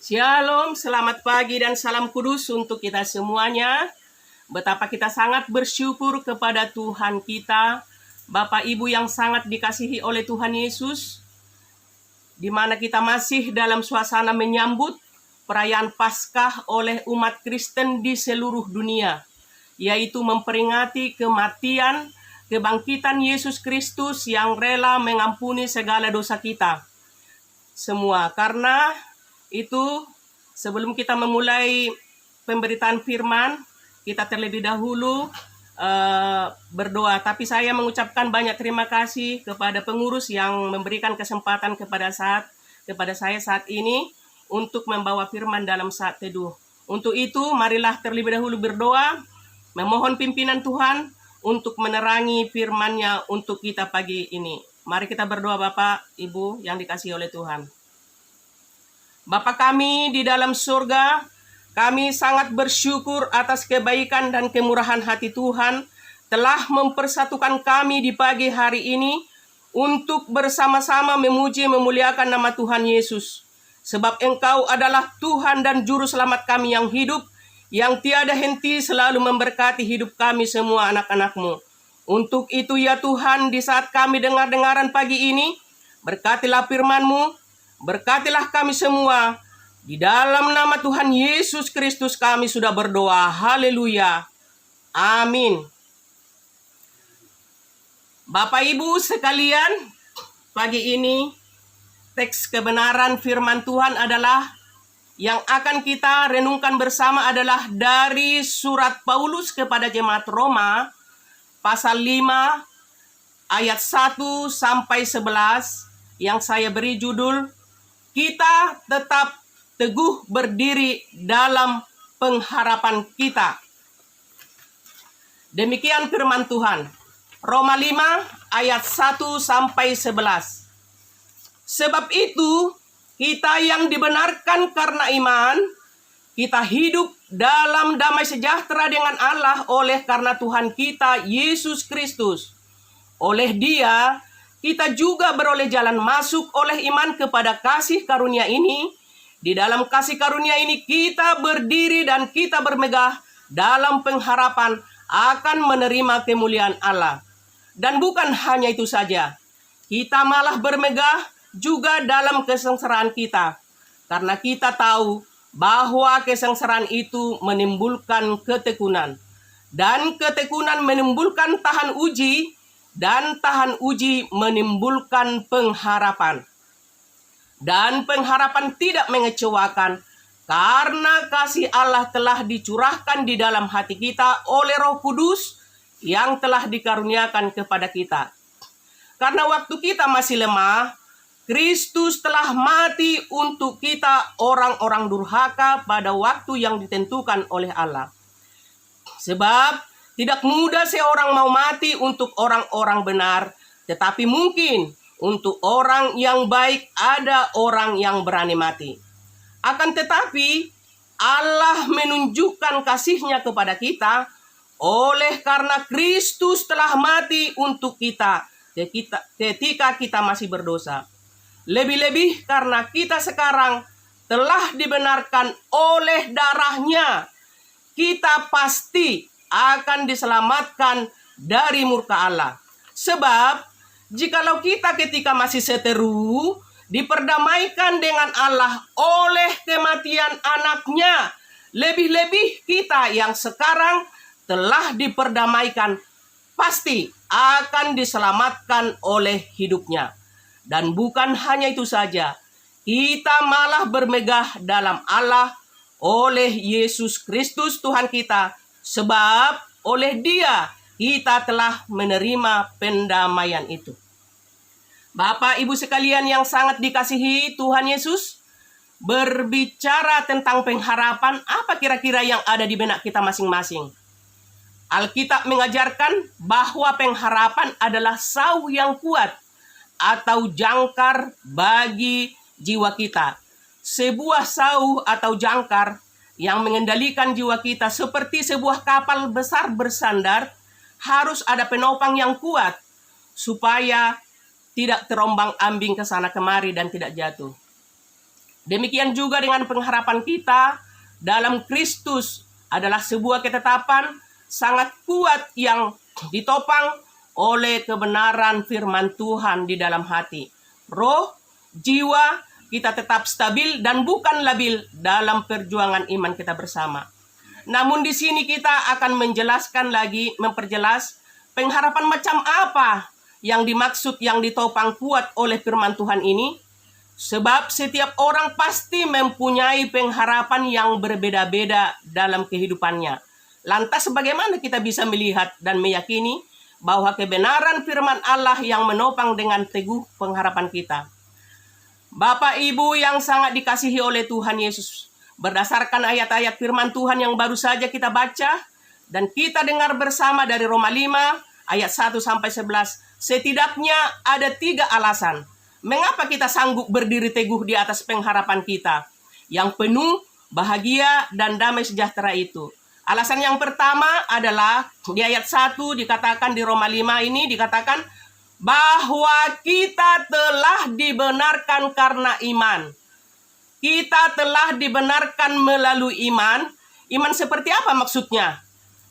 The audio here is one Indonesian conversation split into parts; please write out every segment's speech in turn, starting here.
Shalom, selamat pagi dan salam kudus untuk kita semuanya. Betapa kita sangat bersyukur kepada Tuhan kita, Bapak Ibu yang sangat dikasihi oleh Tuhan Yesus, di mana kita masih dalam suasana menyambut perayaan Paskah oleh umat Kristen di seluruh dunia, yaitu memperingati kematian, kebangkitan Yesus Kristus yang rela mengampuni segala dosa kita semua. Karena itu, sebelum kita memulai pemberitaan firman, kita terlebih dahulu berdoa. Tapi saya mengucapkan banyak terima kasih kepada pengurus yang memberikan kesempatan kepada saya saat ini untuk membawa firman dalam saat teduh. Untuk itu, marilah terlebih dahulu berdoa, memohon pimpinan Tuhan untuk menerangi firman-Nya untuk kita pagi ini. Mari kita berdoa, Bapak, Ibu yang dikasihi oleh Tuhan. Bapa kami di dalam surga, kami sangat bersyukur atas kebaikan dan kemurahan hati Tuhan telah mempersatukan kami di pagi hari ini untuk bersama-sama memuji memuliakan nama Tuhan Yesus. Sebab Engkau adalah Tuhan dan Juru Selamat kami yang hidup, yang tiada henti selalu memberkati hidup kami semua anak-anak-Mu. Untuk itu ya Tuhan, di saat kami dengar-dengaran pagi ini, berkatilah firman-Mu, berkatilah kami semua. Di dalam nama Tuhan Yesus Kristus kami sudah berdoa. Haleluya. Amin. Bapak Ibu sekalian, pagi ini teks kebenaran firman Tuhan adalah yang akan kita renungkan bersama adalah dari surat Paulus kepada jemaat Roma pasal 5 ayat 1 sampai 11 yang saya beri judul Kita Tetap Teguh Berdiri Dalam Pengharapan Kita. Demikian firman Tuhan. Roma 5 ayat 1 sampai 11. Sebab itu, kita yang dibenarkan karena iman, kita hidup dalam damai sejahtera dengan Allah oleh karena Tuhan kita Yesus Kristus. Oleh Dia, kita juga beroleh jalan masuk oleh iman kepada kasih karunia ini. Di dalam kasih karunia ini kita berdiri dan kita bermegah dalam pengharapan akan menerima kemuliaan Allah. Dan bukan hanya itu saja, kita malah bermegah juga dalam kesengsaraan kita. Karena kita tahu bahwa kesengsaraan itu menimbulkan ketekunan. Dan ketekunan menimbulkan tahan uji, dan tahan uji menimbulkan pengharapan. Dan pengharapan tidak mengecewakan, karena kasih Allah telah dicurahkan di dalam hati kita oleh Roh Kudus yang telah dikaruniakan kepada kita. Karena waktu kita masih lemah, Kristus telah mati untuk kita orang-orang durhaka pada waktu yang ditentukan oleh Allah. Sebab tidak mudah seorang mau mati untuk orang-orang benar, tetapi mungkin untuk orang yang baik ada orang yang berani mati. Akan tetapi Allah menunjukkan kasih-Nya kepada kita oleh karena Kristus telah mati untuk kita ketika kita masih berdosa. Lebih-lebih karena kita sekarang telah dibenarkan oleh darah-Nya, kita pasti akan diselamatkan dari murka Allah. Sebab jikalau kita ketika masih seteru diperdamaikan dengan Allah oleh kematian anaknya, lebih-lebih kita yang sekarang telah diperdamaikan pasti akan diselamatkan oleh hidupnya. Dan bukan hanya itu saja, kita malah bermegah dalam Allah oleh Yesus Kristus Tuhan kita. Sebab oleh Dia kita telah menerima pendamaian itu. Bapak Ibu sekalian yang sangat dikasihi Tuhan Yesus, berbicara tentang pengharapan, apa kira-kira yang ada di benak kita masing-masing? Alkitab mengajarkan bahwa pengharapan adalah sauh yang kuat atau jangkar bagi jiwa kita. Sebuah sauh atau jangkar yang mengendalikan jiwa kita seperti sebuah kapal besar bersandar, harus ada penopang yang kuat supaya tidak terombang-ambing ke sana kemari dan tidak jatuh. Demikian juga dengan pengharapan kita dalam Kristus adalah sebuah ketetapan sangat kuat yang ditopang oleh kebenaran firman Tuhan di dalam hati. Roh, jiwa kita tetap stabil dan bukan labil dalam perjuangan iman kita bersama. Namun di sini kita akan menjelaskan lagi, memperjelas pengharapan macam apa yang dimaksud yang ditopang kuat oleh firman Tuhan ini. Sebab setiap orang pasti mempunyai pengharapan yang berbeda-beda dalam kehidupannya. Lantas bagaimana kita bisa melihat dan meyakini bahwa kebenaran firman Allah yang menopang dengan teguh pengharapan kita? Bapak Ibu yang sangat dikasihi oleh Tuhan Yesus, berdasarkan ayat-ayat firman Tuhan yang baru saja kita baca dan kita dengar bersama dari Roma 5 ayat 1-11, setidaknya ada 3 alasan mengapa kita sanggup berdiri teguh di atas pengharapan kita yang penuh bahagia dan damai sejahtera itu. Alasan yang pertama adalah di ayat 1 dikatakan, di Roma 5 ini dikatakan bahwa kita telah dibenarkan karena iman. Kita telah dibenarkan melalui iman. Iman seperti apa maksudnya?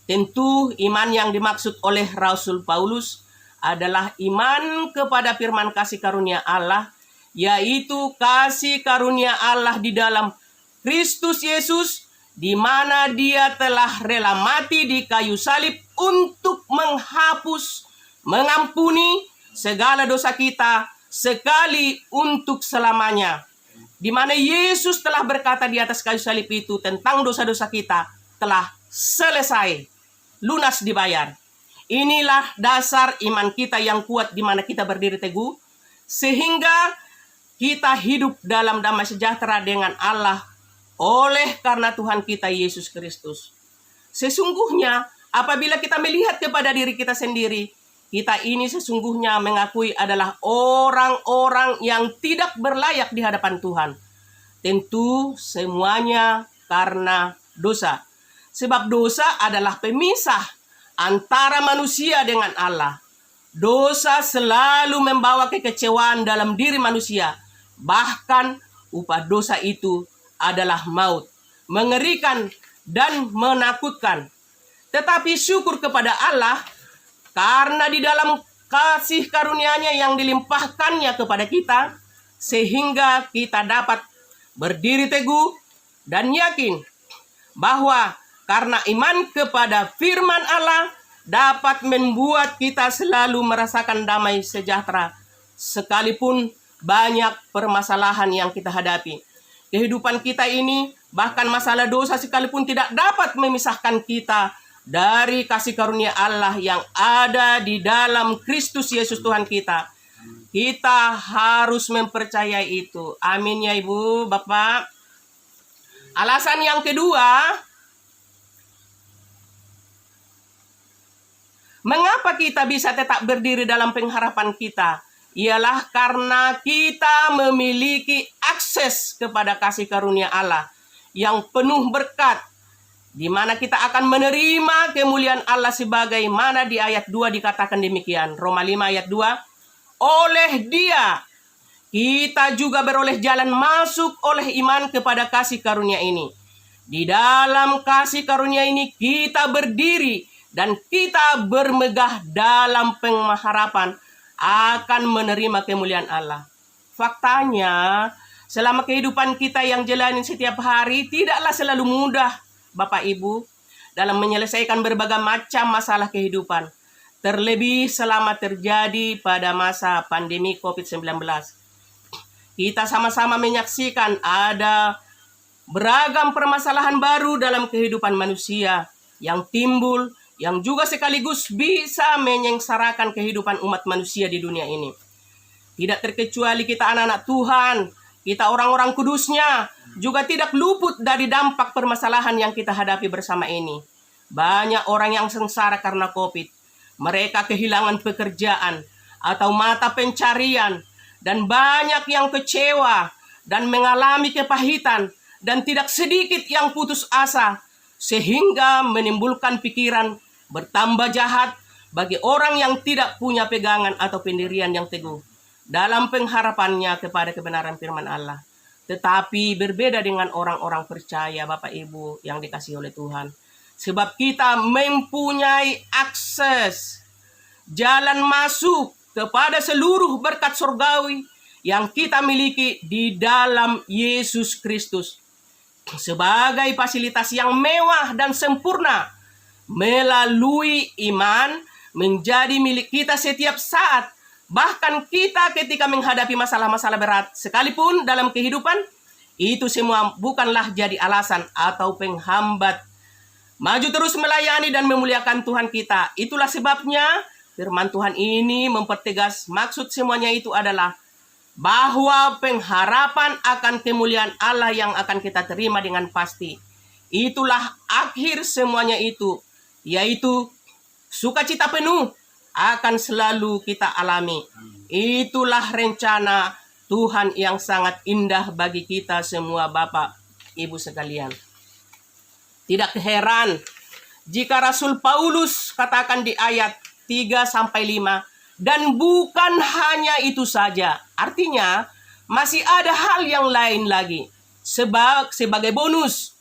Tentu iman yang dimaksud oleh Rasul Paulus adalah iman kepada firman kasih karunia Allah, yaitu kasih karunia Allah di dalam Kristus Yesus, di mana Dia telah rela mati di kayu salib untuk menghapus, mengampuni segala dosa kita sekali untuk selamanya. Di mana Yesus telah berkata di atas kayu salib itu tentang dosa-dosa kita telah selesai, lunas dibayar. Inilah dasar iman kita yang kuat di mana kita berdiri teguh sehingga kita hidup dalam damai sejahtera dengan Allah oleh karena Tuhan kita Yesus Kristus. Sesungguhnya apabila kita melihat kepada diri kita sendiri, kita ini sesungguhnya mengakui adalah orang-orang yang tidak berlayak di hadapan Tuhan. Tentu semuanya karena dosa. Sebab dosa adalah pemisah antara manusia dengan Allah. Dosa selalu membawa kekecewaan dalam diri manusia. Bahkan upah dosa itu adalah maut. Mengerikan dan menakutkan. Tetapi syukur kepada Allah karena di dalam kasih karunia-Nya yang dilimpahkannya kepada kita, sehingga kita dapat berdiri teguh dan yakin bahwa karena iman kepada firman Allah dapat membuat kita selalu merasakan damai sejahtera sekalipun banyak permasalahan yang kita hadapi. Kehidupan kita ini, bahkan masalah dosa sekalipun tidak dapat memisahkan kita dari kasih karunia Allah yang ada di dalam Kristus Yesus Tuhan kita. Kita harus mempercayai itu. Amin ya Ibu, Bapak. Alasan yang kedua, mengapa kita bisa tetap berdiri dalam pengharapan kita? Ialah karena kita memiliki akses kepada kasih karunia Allah yang penuh berkat, di mana kita akan menerima kemuliaan Allah sebagaimana di ayat 2 dikatakan demikian. Roma 5 ayat 2. Oleh Dia kita juga beroleh jalan masuk oleh iman kepada kasih karunia ini. Di dalam kasih karunia ini kita berdiri dan kita bermegah dalam pengharapan akan menerima kemuliaan Allah. Faktanya, selama kehidupan kita yang jalani setiap hari tidaklah selalu mudah, Bapak Ibu, dalam menyelesaikan berbagai macam masalah kehidupan. Terlebih selama terjadi pada masa pandemi COVID-19. Kita sama-sama menyaksikan ada beragam permasalahan baru dalam kehidupan manusia yang timbul, yang juga sekaligus bisa menyengsarakan kehidupan umat manusia di dunia ini. Tidak terkecuali kita anak-anak Tuhan, kita orang-orang kudusnya, juga tidak luput dari dampak permasalahan yang kita hadapi bersama ini. Banyak orang yang sengsara karena COVID. Mereka kehilangan pekerjaan atau mata pencarian, dan banyak yang kecewa dan mengalami kepahitan, dan tidak sedikit yang putus asa, sehingga menimbulkan pikiran bertambah jahat bagi orang yang tidak punya pegangan atau pendirian yang teguh dalam pengharapannya kepada kebenaran firman Allah. Tetapi berbeda dengan orang-orang percaya, Bapak Ibu yang dikasihi oleh Tuhan. Sebab kita mempunyai akses, jalan masuk kepada seluruh berkat surgawi yang kita miliki di dalam Yesus Kristus. Sebagai fasilitas yang mewah dan sempurna, melalui iman menjadi milik kita setiap saat. Bahkan kita ketika menghadapi masalah-masalah berat sekalipun dalam kehidupan, itu semua bukanlah jadi alasan atau penghambat maju terus melayani dan memuliakan Tuhan kita. Itulah sebabnya firman Tuhan ini mempertegas maksud semuanya itu adalah bahwa pengharapan akan kemuliaan Allah yang akan kita terima dengan pasti. Itulah akhir semuanya itu, yaitu sukacita penuh akan selalu kita alami. Itulah rencana Tuhan yang sangat indah bagi kita semua, Bapak, Ibu sekalian. Tidak heran jika Rasul Paulus katakan di ayat 3-5, dan bukan hanya itu saja. Artinya masih ada hal yang lain lagi. Sebagai bonus,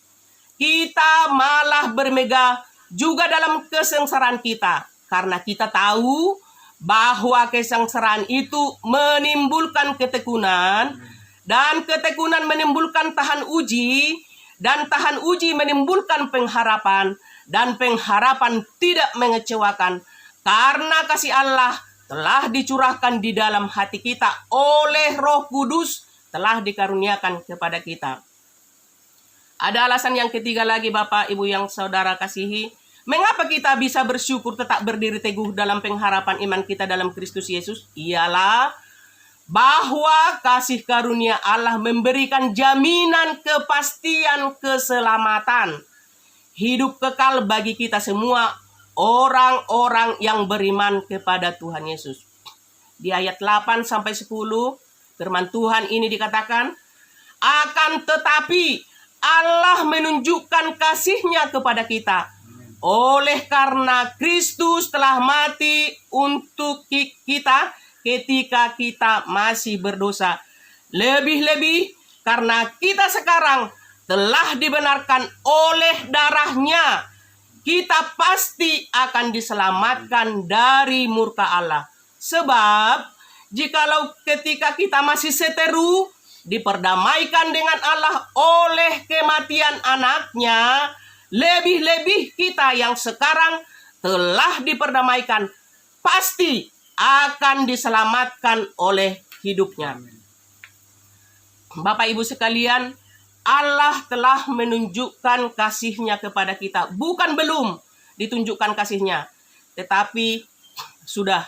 kita malah bermegah juga dalam kesengsaraan kita. Karena kita tahu bahwa kesengsaraan itu menimbulkan ketekunan, dan ketekunan menimbulkan tahan uji, dan tahan uji menimbulkan pengharapan, dan pengharapan tidak mengecewakan, karena kasih Allah telah dicurahkan di dalam hati kita oleh Roh Kudus telah dikaruniakan kepada kita. Ada alasan yang ketiga lagi, Bapak, Ibu yang saudara kasihi. Mengapa kita bisa bersyukur tetap berdiri teguh dalam pengharapan iman kita dalam Kristus Yesus? Ialah bahwa kasih karunia Allah memberikan jaminan kepastian keselamatan, hidup kekal bagi kita semua orang-orang yang beriman kepada Tuhan Yesus. Di ayat 8-10 firman Tuhan ini dikatakan, akan tetapi Allah menunjukkan kasih-Nya kepada kita oleh karena Kristus telah mati untuk kita ketika kita masih berdosa. Lebih-lebih karena kita sekarang telah dibenarkan oleh darah-Nya, kita pasti akan diselamatkan dari murka Allah. Sebab jikalau ketika kita masih seteru diperdamaikan dengan Allah oleh kematian anaknya, lebih-lebih kita yang sekarang telah diperdamaikan pasti akan diselamatkan oleh hidupnya. Bapak Ibu sekalian, Allah telah menunjukkan kasih-Nya kepada kita. Bukan belum ditunjukkan kasih-Nya, tetapi sudah.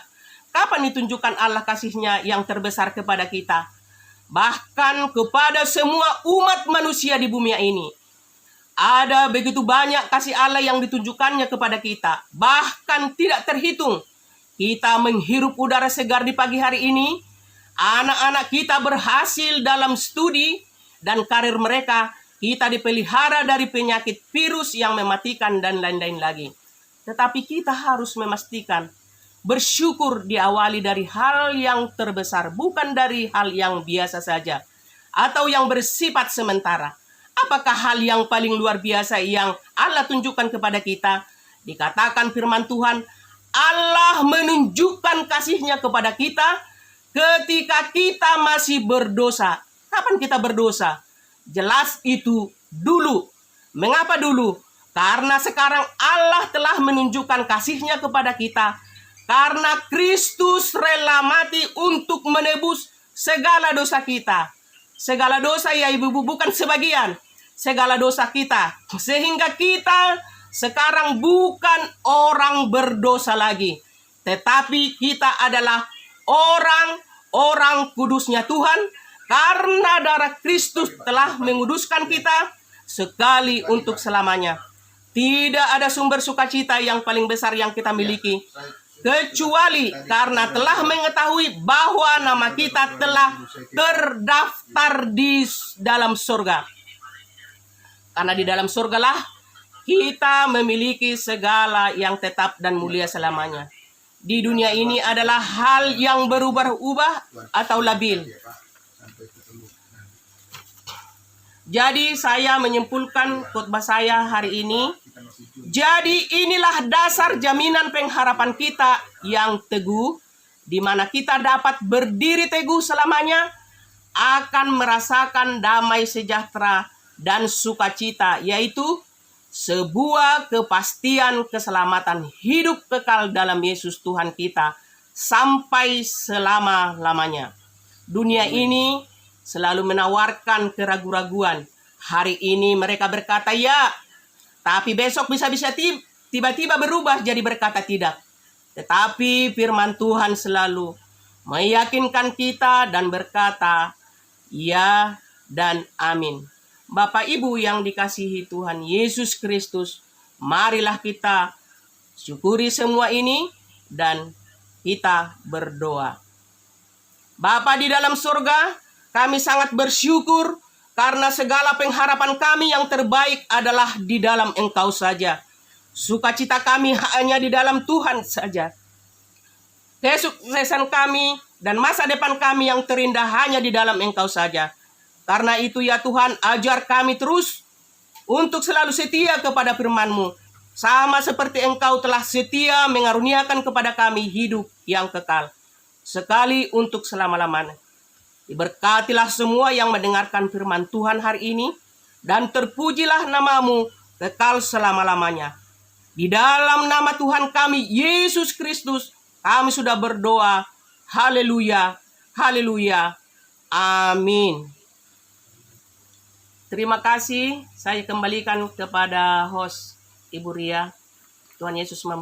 Kapan ditunjukkan Allah kasih-Nya yang terbesar kepada kita? Bahkan kepada semua umat manusia di bumi ini. Ada begitu banyak kasih Allah yang ditunjukkannya kepada kita. Bahkan tidak terhitung. Kita menghirup udara segar di pagi hari ini. Anak-anak kita berhasil dalam studi dan karir mereka. Kita dipelihara dari penyakit virus yang mematikan dan lain-lain lagi. Tetapi kita harus memastikan bersyukur diawali dari hal yang terbesar. Bukan dari hal yang biasa saja. Atau yang bersifat sementara. Apakah hal yang paling luar biasa yang Allah tunjukkan kepada kita? Dikatakan firman Tuhan, Allah menunjukkan kasih-Nya kepada kita ketika kita masih berdosa. Kapan kita berdosa? Jelas itu dulu. Mengapa dulu? Karena sekarang Allah telah menunjukkan kasih-Nya kepada kita. Karena Kristus rela mati untuk menebus segala dosa kita. Segala dosa ya ibu-ibu, bukan sebagian. Segala dosa kita. Sehingga kita sekarang bukan orang berdosa lagi. Tetapi kita adalah orang kudusnya Tuhan. Karena darah Kristus telah menguduskan kita sekali untuk selamanya. Tidak ada sumber sukacita yang paling besar yang kita miliki. Kecuali karena telah mengetahui bahwa nama kita telah terdaftar di dalam surga. Karena di dalam surgalah kita memiliki segala yang tetap dan mulia selamanya. Di dunia ini adalah hal yang berubah-ubah atau labil. Jadi saya menyimpulkan khotbah saya hari ini. Jadi inilah dasar jaminan pengharapan kita yang teguh, di mana kita dapat berdiri teguh selamanya, akan merasakan damai sejahtera dan sukacita, yaitu sebuah kepastian keselamatan hidup kekal dalam Yesus Tuhan kita sampai selama-lamanya. Dunia ini selalu menawarkan keraguan-raguan. Hari ini mereka berkata ya, tapi besok bisa-bisa tiba-tiba berubah jadi berkata tidak. Tetapi firman Tuhan selalu meyakinkan kita dan berkata ya dan amin. Bapak Ibu yang dikasihi Tuhan Yesus Kristus, marilah kita syukuri semua ini dan kita berdoa. Bapa di dalam surga, kami sangat bersyukur karena segala pengharapan kami yang terbaik adalah di dalam Engkau saja. Sukacita kami hanya di dalam Tuhan saja. Kesuksesan kami dan masa depan kami yang terindah hanya di dalam Engkau saja. Karena itu ya Tuhan, ajar kami terus untuk selalu setia kepada firman-Mu. Sama seperti Engkau telah setia mengaruniakan kepada kami hidup yang kekal. Sekali untuk selama-lamanya. Diberkatilah semua yang mendengarkan firman Tuhan hari ini, dan terpujilah nama-Mu kekal selama-lamanya. Di dalam nama Tuhan kami, Yesus Kristus, kami sudah berdoa. Haleluya, haleluya, amin. Terima kasih, saya kembalikan kepada host Ibu Ria. Tuhan Yesus memberkati.